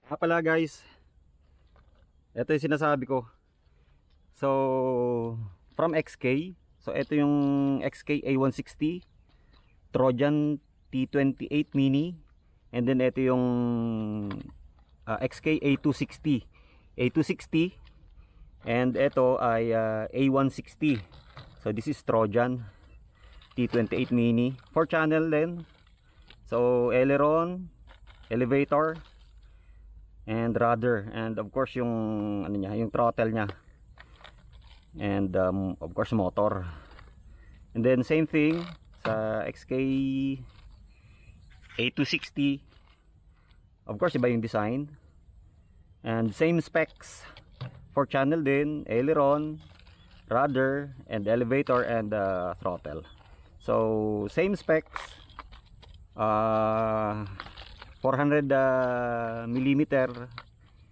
Pala guys, ito yung sinasabi ko. So from XK, so ito yung XK A160 Trojan T28 Mini, and then ito yung XK A260, and ito ay A160. So this is Trojan T28 Mini, 4 channel din. So aileron, elevator, and rudder, and of course yung ano niya, yung throttle niya, and of course motor. And then same thing sa XK A260, of course iba yung design, and same specs, 4 channel din, aileron, rudder, and elevator, and throttle. So same specs, 400 millimeter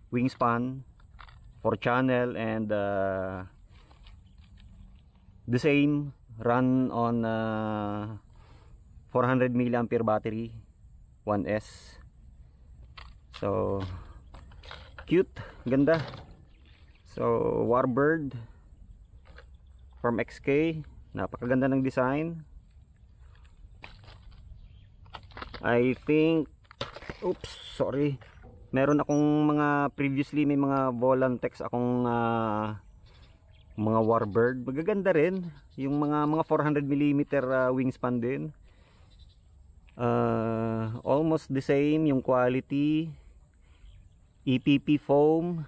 wingspan, 4 channel, and the same run on 400 milliampere battery 1S. So cute, ganda. So Warbird from XK, napakaganda ng design. I think, oops, sorry, meron akong mga previously, may mga Volantex akong mga Warbird, magaganda rin yung mga 400 millimeter wingspan din. Almost the same yung quality, EPP foam,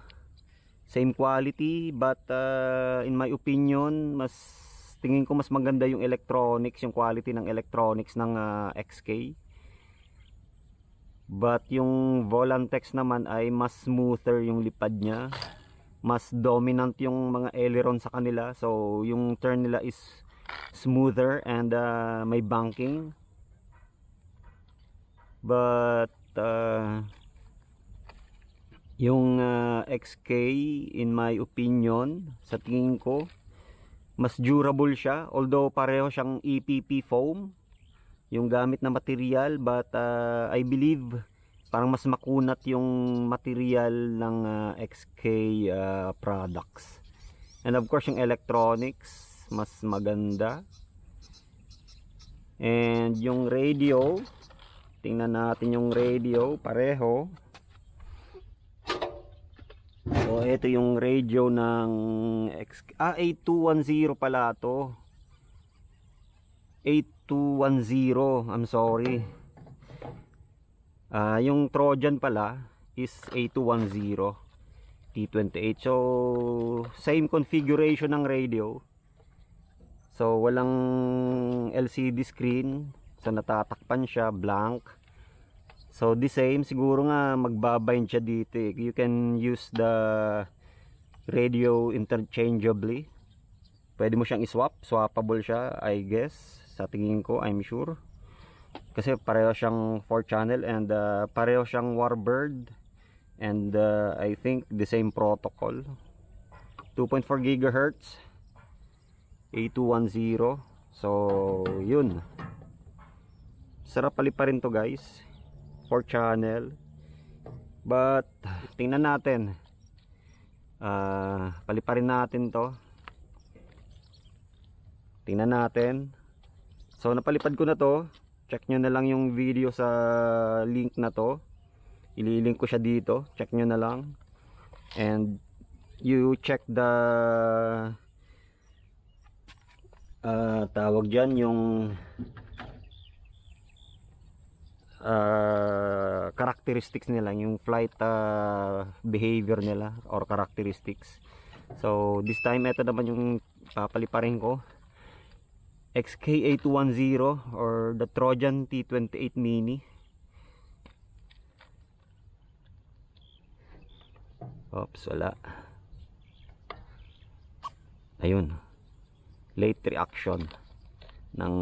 same quality, but in my opinion, tingin ko mas maganda yung electronics, yung quality ng electronics ng XK. But yung Volantex naman ay mas smoother yung lipad niya, mas dominant yung mga aileron sa kanila, so yung turn nila is smoother, and may banking. But yung XK, in my opinion, sa tingin ko mas durable siya, although pareho siyang EPP foam yung gamit na material, but I believe parang mas makunat yung material ng XK products. And of course yung electronics mas maganda. And yung radio, tingnan natin yung radio, pareho. So ito yung radio ng A210 pala to, 8210, I'm sorry. Yung Trojan pala is A210 T28. So same configuration ng radio. So walang LCD screen, so natatakpan siya, blank. So the same, siguro nga magbabind siya dito. You can use the radio interchangeably. Pwede mo siyang iswap, swappable siya, I guess. Sa tingin ko, I'm sure. Kasi pareho siyang 4 channel, and pareho siyang Warbird, and I think the same protocol. 2.4 GHz A210. So yun, sarap paliparin to guys, 4 channel. But tingnan natin, paliparin natin to, tingnan natin. So napalipad ko na to, check nyo na lang yung video sa link na to, ililink ko siya dito, check nyo na lang. And you check the tawag dyan, yung characteristics nila, yung flight behavior nila or characteristics. So this time, ito naman yung papaliparin ko, XK8210 or the Trojan T28 Mini. Oops, wala. Ayun, late reaction ng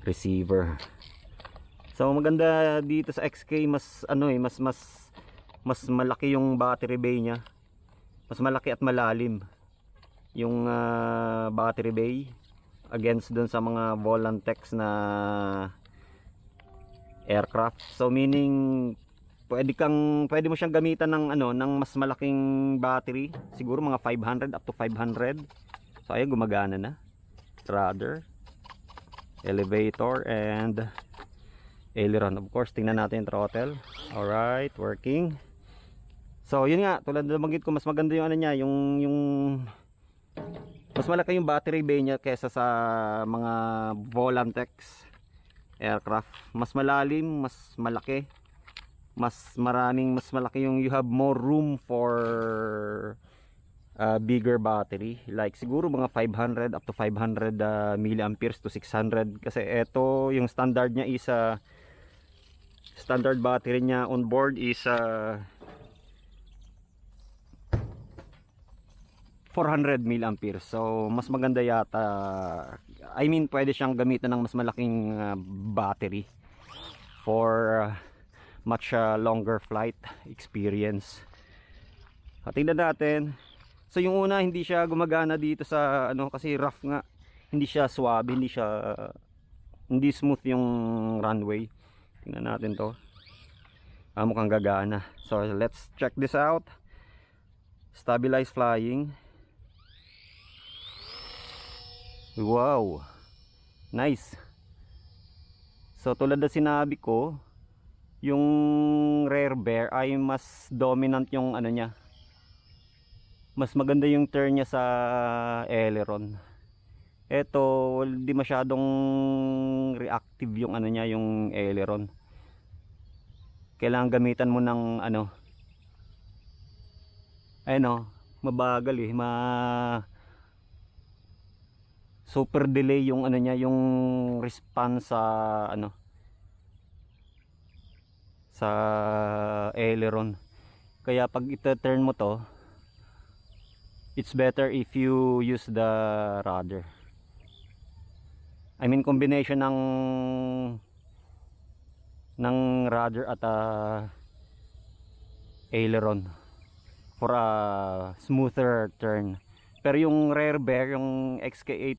receiver. So maganda dito sa XK, mas mas malaki yung battery bay niya. Mas malaki at malalim yung battery bay against dun sa mga Volantex na aircraft. So meaning pwede mo siyang gamitan ng ng mas malaking battery, siguro mga 500 up to 500. So ayun, gumagana na. Rudder, elevator, and aileron. Of course, tingnan natin yung throttle. Alright, working. So yun nga, tulad na banggit ko, mas maganda yung niya, yung mas malaki yung battery bay niya kaysa sa mga Volantex aircraft. Mas malalim, mas malaki, mas malaki yung, you have more room for bigger battery, like siguro mga 500 up to 500 milliamperes to 600. Kasi ito yung standard niya is standard battery niya on board is 400 milliamperes. So mas maganda yata, I mean pwede siyang gamitan ng mas malaking battery for much longer flight experience. Tingnan natin. So yung una, hindi siya gumagana dito sa kasi rough nga, hindi siya suave, hindi smooth yung runway. Tingnan natin to. Mukhang gagana. So let's check this out. Stabilize flying. Wow, nice. So tulad na sinabi ko, yung rear bear ay mas dominant yung niya, mas maganda yung turn niya sa aileron. Eto, hindi masyadong reactive yung niya, yung aileron. Kailangan gamitan mo ng mabagal super delay yung niya, yung response sa sa aileron. Kaya pag ita-turn mo to, it's better if you use the rudder. I mean combination ng rudder at aileron for a smoother turn. Pero yung rear bear, yung XK8